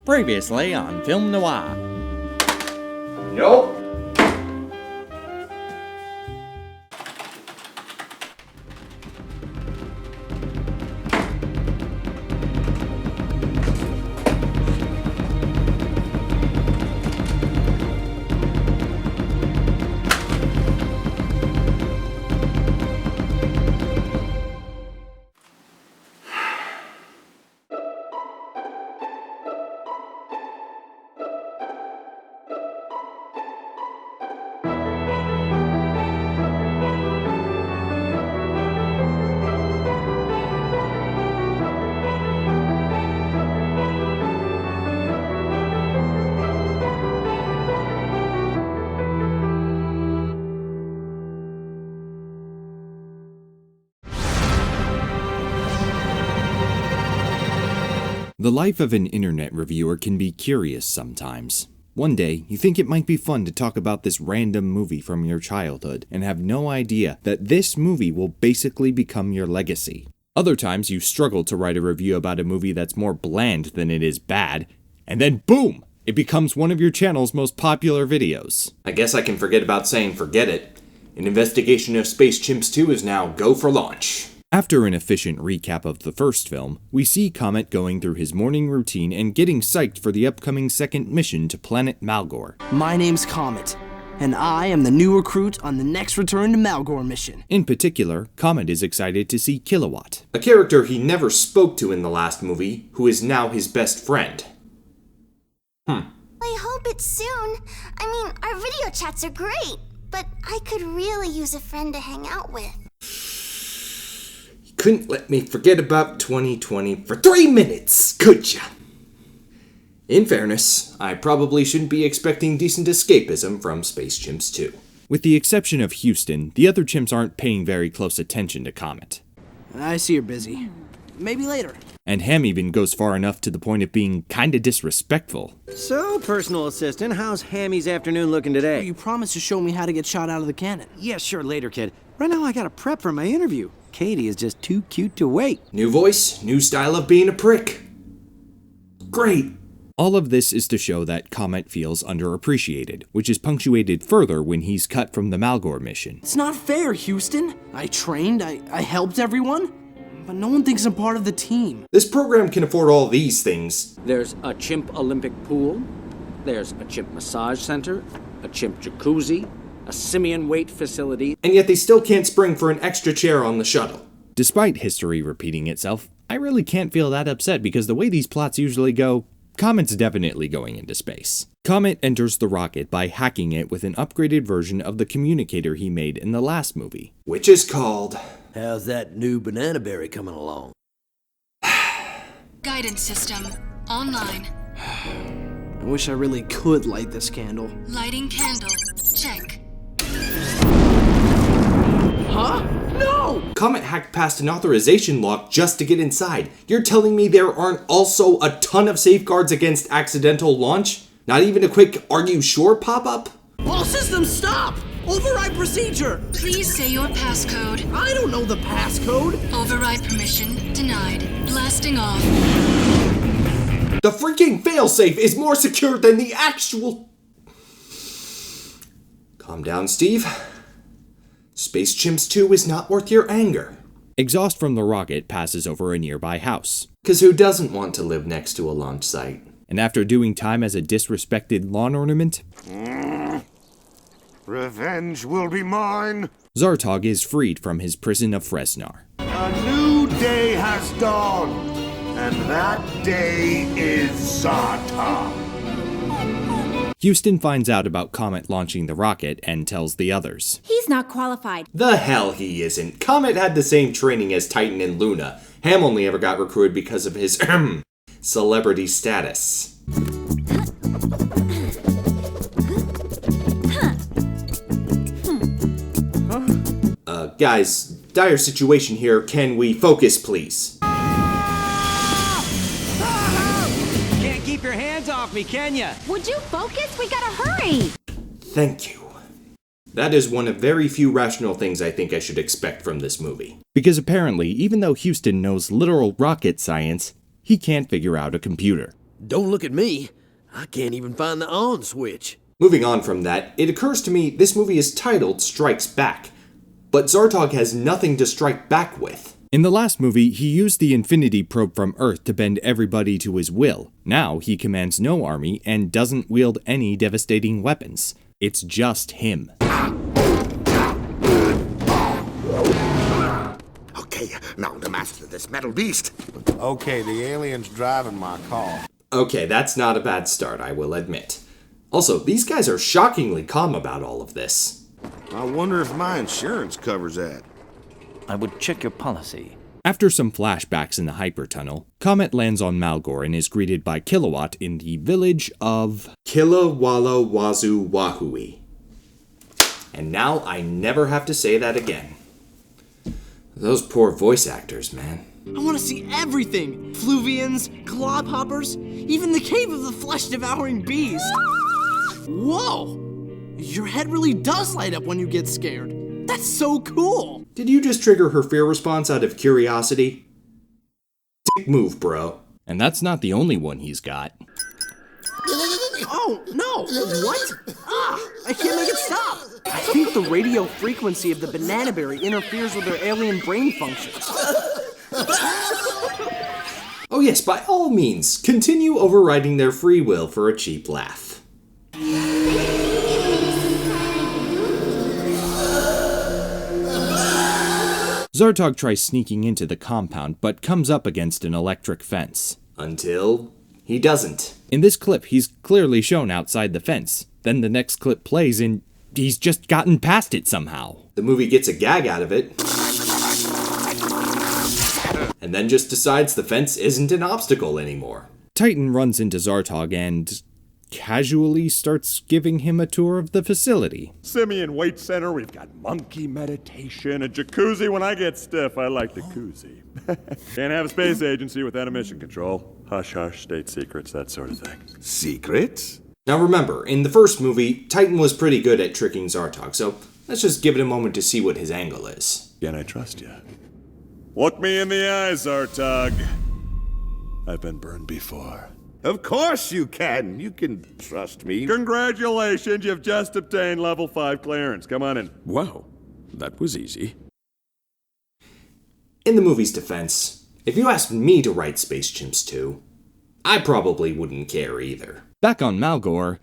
Previously on Film Noir. Nope. The life of an internet reviewer can be curious sometimes. One day, you think it might be fun to talk about this random movie from your childhood and have no idea that this movie will basically become your legacy. Other times, you struggle to write a review about a movie that's more bland than it is bad, and then boom! It becomes one of your channel's most popular videos. I guess I can forget about saying forget it. An investigation of Space Chimps 2 is now go for launch. After an efficient recap of the first film, we see Comet going through his morning routine and getting psyched for the upcoming second mission to planet Malgore. My name's Comet, and I am the new recruit on the next Return to Malgore mission. In particular, Comet is excited to see Kilowatt, a character he never spoke to in the last movie, who is now his best friend. I hope it's soon. I mean, our video chats are great, but I could really use a friend to hang out with. Couldn't let me forget about 2020 for 3 minutes, could ya? In fairness, I probably shouldn't be expecting decent escapism from Space Chimps 2. With the exception of Houston, the other chimps aren't paying very close attention to Comet. I see you're busy. Maybe later. And Ham even goes far enough to the point of being kinda disrespectful. So, personal assistant, how's Hammy's afternoon looking today? You promised to show me how to get shot out of the cannon. Yeah, sure, later, kid. Right now I gotta prep for my interview. Katie is just too cute to wait. New voice, new style of being a prick. Great. All of this is to show that Comet feels underappreciated, which is punctuated further when he's cut from the Malgore mission. It's not fair, Houston. I trained, I helped everyone, but no one thinks I'm part of the team. This program can afford all these things. There's a chimp Olympic pool, there's a chimp massage center, a chimp jacuzzi, a simian weight facility, and yet they still can't spring for an extra chair on the shuttle. Despite history repeating itself, I really can't feel that upset because the way these plots usually go, Comet's definitely going into space. Comet enters the rocket by hacking it with an upgraded version of the communicator he made in the last movie, which is called... How's that new banana berry coming along? Guidance system online. I wish I really could light this candle. Lighting candle. Check. Huh? No! Comet hacked past an authorization lock just to get inside. You're telling me there aren't also a ton of safeguards against accidental launch? Not even a quick "are you sure" pop-up? All systems stop! Override procedure! Please say your passcode. I don't know the passcode! Override permission denied. Blasting off. The freaking failsafe is more secure than the actual... Calm down, Steve. Space Chimps 2 is not worth your anger. Exhaust from the rocket passes over a nearby house. 'Cause who doesn't want to live next to a launch site? And after doing time as a disrespected lawn ornament... Revenge will be mine. Zartog is freed from his prison of Fresnar. A new day has dawned, and that day is Zartog. Houston finds out about Comet launching the rocket and tells the others. He's not qualified. The hell he isn't. Comet had the same training as Titan and Luna. Ham only ever got recruited because of his celebrity status. Guys, dire situation here. Can we focus, please? Can't keep your hands off me, can ya? Would you focus? We gotta hurry! Thank you. That is one of very few rational things I think I should expect from this movie. Because apparently, even though Houston knows literal rocket science, he can't figure out a computer. Don't look at me. I can't even find the on switch. Moving on from that, it occurs to me this movie is titled Strikes Back, but Zartog has nothing to strike back with. In the last movie, he used the Infinity Probe from Earth to bend everybody to his will. Now, he commands no army and doesn't wield any devastating weapons. It's just him. Okay, now to master this metal beast. Okay, the alien's driving my car. Okay, that's not a bad start, I will admit. Also, these guys are shockingly calm about all of this. I wonder if my insurance covers that. I would check your policy. After some flashbacks in the hypertunnel, Comet lands on Malgore and is greeted by Kilowatt in the village of Kilowalawazu-Wahui. And now I never have to say that again. Those poor voice actors, man. I want to see everything. Fluvians, globhoppers, even the cave of the flesh-devouring beast. Whoa! Your head really does light up when you get scared. That's so cool! Did you just trigger her fear response out of curiosity? Dick move, bro. And that's not the only one he's got. Oh, no! What? I can't make it stop! I think the radio frequency of the banana berry interferes with their alien brain functions. Oh yes, by all means, continue overriding their free will for a cheap laugh. Zartog tries sneaking into the compound, but comes up against an electric fence. Until he doesn't. In this clip, he's clearly shown outside the fence. Then the next clip plays and he's just gotten past it somehow. The movie gets a gag out of it, and then just decides the fence isn't an obstacle anymore. Titan runs into Zartog and casually starts giving him a tour of the facility. Simian Weight Center, we've got monkey meditation, a jacuzzi. When I get stiff, I like the koozie. Can't have a space agency without a mission control. Hush hush, state secrets, that sort of thing. Secrets? Now remember, in the first movie, Titan was pretty good at tricking Zartog, so let's just give it a moment to see what his angle is. Can I trust you? Look me in the eyes, Zartog. I've been burned before. Of course you can. You can trust me. Congratulations, you've just obtained level 5 clearance. Come on in. Wow, that was easy. In the movie's defense, if you asked me to write Space Chimps 2, I probably wouldn't care either. Back on Malgore,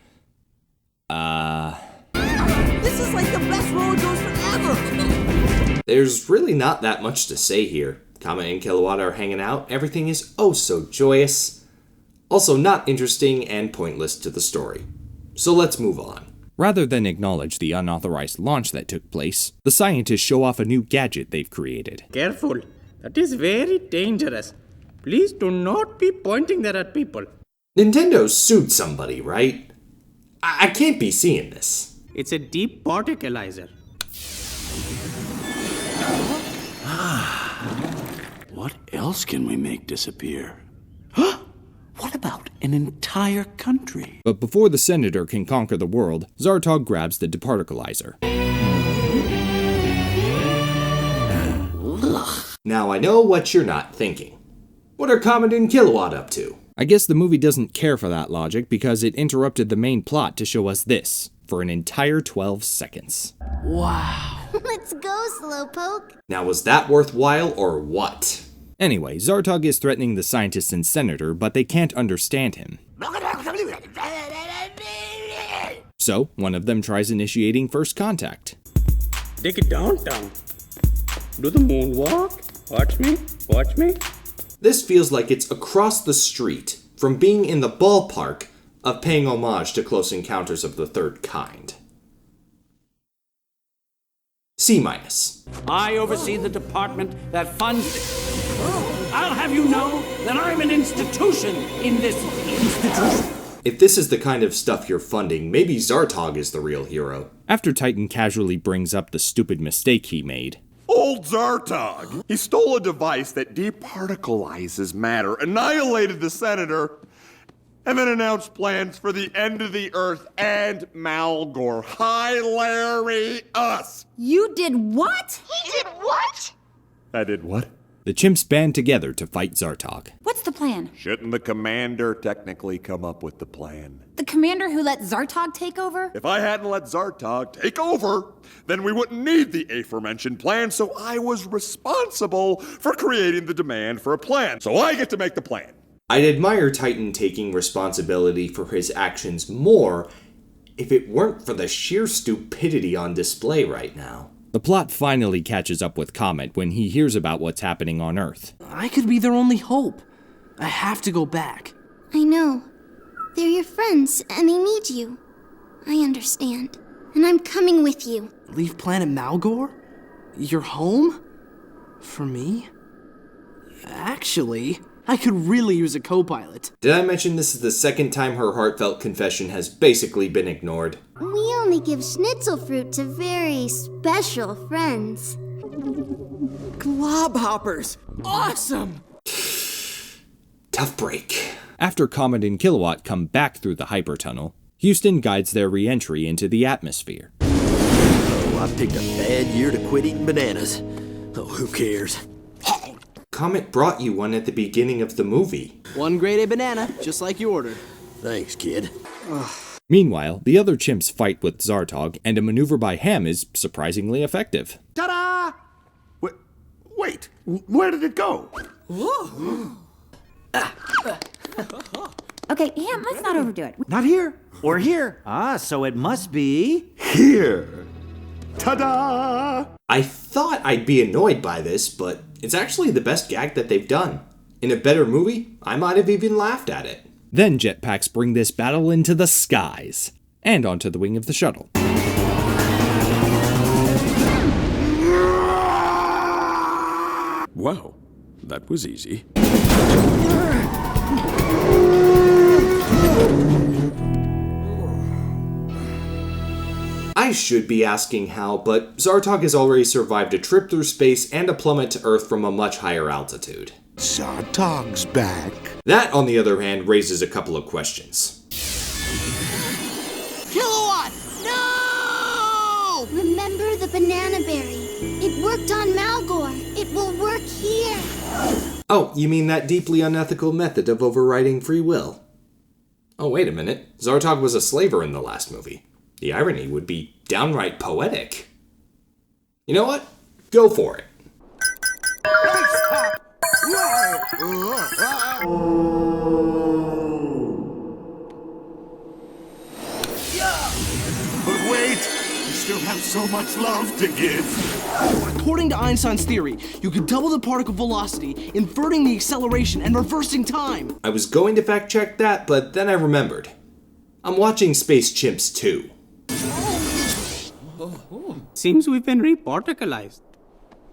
This is like the best roller coaster ever! there's really not that much to say here. Comet and Kilowatt are hanging out, everything is oh so joyous. Also not interesting and pointless to the story. So let's move on. Rather than acknowledge the unauthorized launch that took place, the scientists show off a new gadget they've created. Careful, that is very dangerous. Please do not be pointing that at people. Nintendo sued somebody, right? I can't be seeing this. It's a de-particalizer. What else can we make disappear? What about an entire country? But before the Senator can conquer the world, Zartog grabs the de-particalizer. Now I know what you're not thinking. What are Comet and Kilowatt up to? I guess the movie doesn't care for that logic because it interrupted the main plot to show us this for an entire 12 seconds. Wow. Let's go, Slowpoke. Now was that worthwhile or what? Anyway, Zartog is threatening the scientists and Senator, but they can't understand him. So, one of them tries initiating first contact. Take it downtown. Do the moonwalk. Watch me. Watch me. This feels like it's across the street from being in the ballpark of paying homage to Close Encounters of the Third Kind. C-. I oversee the department that funds... I'll have you know that I'm an institution in this institution. If this is the kind of stuff you're funding, maybe Zartog is the real hero. After Titan casually brings up the stupid mistake he made. Old Zartog! He stole a device that de-particalizes matter, annihilated the Senator, and then announced plans for the end of the Earth and Malgore. Hilarious! You did what? He did what? I did what? The chimps band together to fight Zartog. What's the plan? Shouldn't the commander technically come up with the plan? The commander who let Zartog take over? If I hadn't let Zartog take over, then we wouldn't need the aforementioned plan, so I was responsible for creating the demand for a plan. So I get to make the plan. I'd admire Titan taking responsibility for his actions more if it weren't for the sheer stupidity on display right now. The plot finally catches up with Comet when he hears about what's happening on Earth. I could be their only hope. I have to go back. I know. They're your friends, and they need you. I understand. And I'm coming with you. Leave planet Malgore? Your home? For me? Actually, I could really use a co-pilot. Did I mention this is the second time her heartfelt confession has basically been ignored? We only give schnitzel fruit to very special friends. Glob hoppers! Awesome! Tough break. After Comet and Kilowatt come back through the hypertunnel, Houston guides their re-entry into the atmosphere. Oh, I picked a bad year to quit eating bananas. Oh, who cares? Comet brought you one at the beginning of the movie. One grade A banana, just like you ordered. Thanks, kid. Meanwhile, the other chimps fight with Zartog, and a maneuver by Ham is surprisingly effective. Ta-da! Wait, where did it go? Okay, Ham, let's not overdo it. Not here, or here. Ah, so it must be... Here. Ta-da! I thought I'd be annoyed by this, but it's actually the best gag that they've done. In a better movie, I might have even laughed at it. Then jetpacks bring this battle into the skies, and onto the wing of the shuttle. Wow, that was easy. I should be asking how, but Zartog has already survived a trip through space and a plummet to Earth from a much higher altitude. Zartog's back. That, on the other hand, raises a couple of questions. Kilowatt! No! Remember the banana berry. It worked on Malgore. It will work here. Oh, you mean that deeply unethical method of overriding free will? Oh, wait a minute. Zartog was a slaver in the last movie. The irony would be downright poetic. You know what? Go for it. But wait, we still have so much love to give. According to Einstein's theory, you could double the particle velocity, inverting the acceleration and reversing time. I was going to fact check that, but then I remembered. I'm watching Space Chimps 2. Seems we've been reparticalized.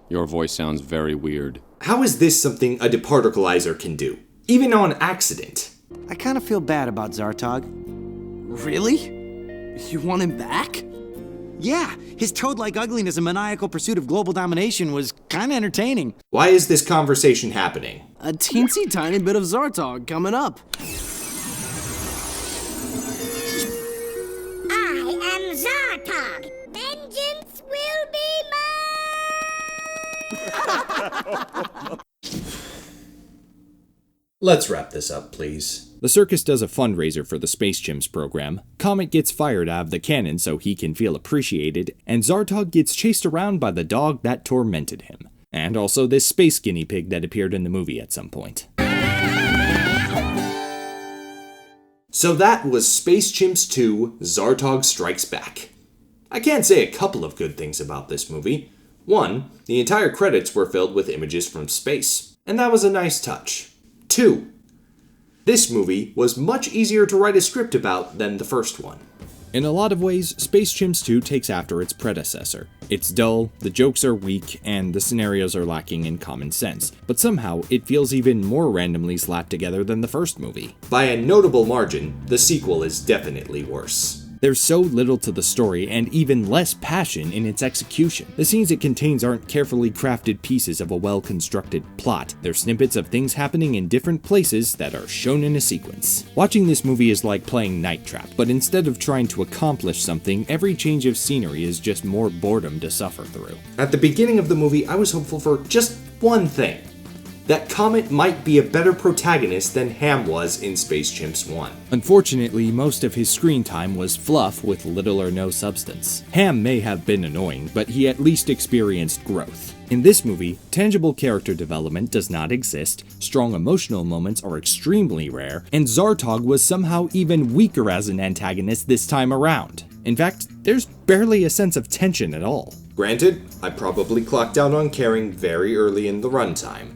Your voice sounds very weird. How is this something a de-particalizer can do? Even on accident. I kind of feel bad about Zartog. Really? You want him back? Yeah, his toad-like ugliness and maniacal pursuit of global domination was kind of entertaining. Why is this conversation happening? A teensy tiny bit of Zartog coming up. I am Zartog. Vengeance will be mine! Let's wrap this up, please. The circus does a fundraiser for the Space Chimps program, Comet gets fired out of the cannon so he can feel appreciated, and Zartog gets chased around by the dog that tormented him. And also this space guinea pig that appeared in the movie at some point. So that was Space Chimps 2, Zartog Strikes Back. I can say a couple of good things about this movie. One, the entire credits were filled with images from space, and that was a nice touch. 2, this movie was much easier to write a script about than the first one. In a lot of ways, Space Chimps 2 takes after its predecessor. It's dull, the jokes are weak, and the scenarios are lacking in common sense, but somehow it feels even more randomly slapped together than the first movie. By a notable margin, the sequel is definitely worse. There's so little to the story and even less passion in its execution. The scenes it contains aren't carefully crafted pieces of a well-constructed plot. They're snippets of things happening in different places that are shown in a sequence. Watching this movie is like playing Night Trap, but instead of trying to accomplish something, every change of scenery is just more boredom to suffer through. At the beginning of the movie, I was hopeful for just one thing. that Comet might be a better protagonist than Ham was in Space Chimps 1. Unfortunately, most of his screen time was fluff with little or no substance. Ham may have been annoying, but he at least experienced growth. In this movie, tangible character development does not exist, strong emotional moments are extremely rare, and Zartog was somehow even weaker as an antagonist this time around. In fact, there's barely a sense of tension at all. Granted, I probably clocked out on caring very early in the runtime,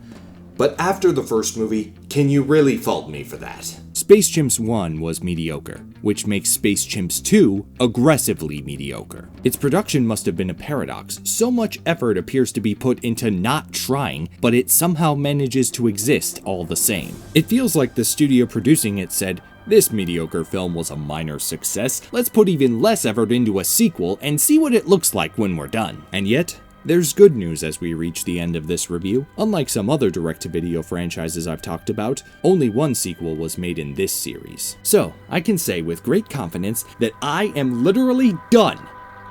but after the first movie, can you really fault me for that? Space Chimps 1 was mediocre, which makes Space Chimps 2 aggressively mediocre. Its production must have been a paradox. So much effort appears to be put into not trying, but it somehow manages to exist all the same. It feels like the studio producing it said, "This mediocre film was a minor success, let's put even less effort into a sequel and see what it looks like when we're done." And yet, there's good news as we reach the end of this review. Unlike some other direct-to-video franchises I've talked about, only one sequel was made in this series. So, I can say with great confidence that I am literally done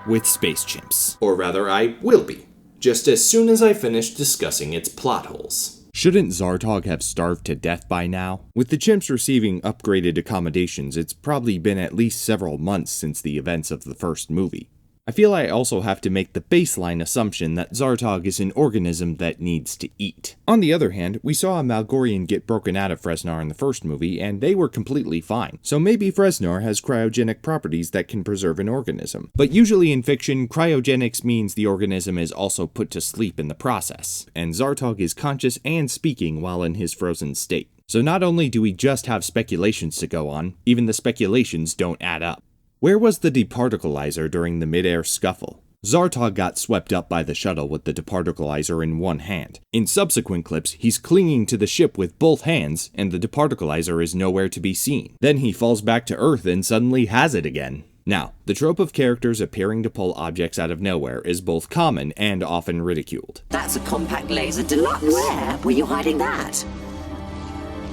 with Space Chimps. Or rather, I will be, just as soon as I finish discussing its plot holes. Shouldn't Zartog have starved to death by now? With the chimps receiving upgraded accommodations, it's probably been at least several months since the events of the first movie. I feel I also have to make the baseline assumption that Zartog is an organism that needs to eat. On the other hand, we saw a Malgorian get broken out of Fresnar in the first movie, and they were completely fine. So maybe Fresnar has cryogenic properties that can preserve an organism. But usually in fiction, cryogenics means the organism is also put to sleep in the process, and Zartog is conscious and speaking while in his frozen state. So not only do we just have speculations to go on, even the speculations don't add up. Where was the de-particalizer during the mid-air scuffle? Zartog got swept up by the shuttle with the de-particalizer in one hand. In subsequent clips, he's clinging to the ship with both hands, and the de-particalizer is nowhere to be seen. Then he falls back to Earth and suddenly has it again. Now, the trope of characters appearing to pull objects out of nowhere is both common and often ridiculed. That's a compact laser deluxe. Where were you hiding that?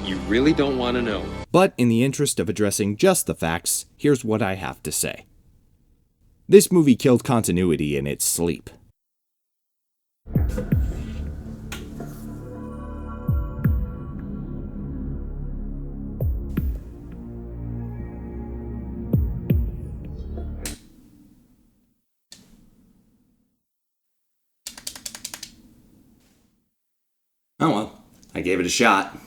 You really don't want to know. But in the interest of addressing just the facts, here's what I have to say. This movie killed continuity in its sleep. Oh well, I gave it a shot.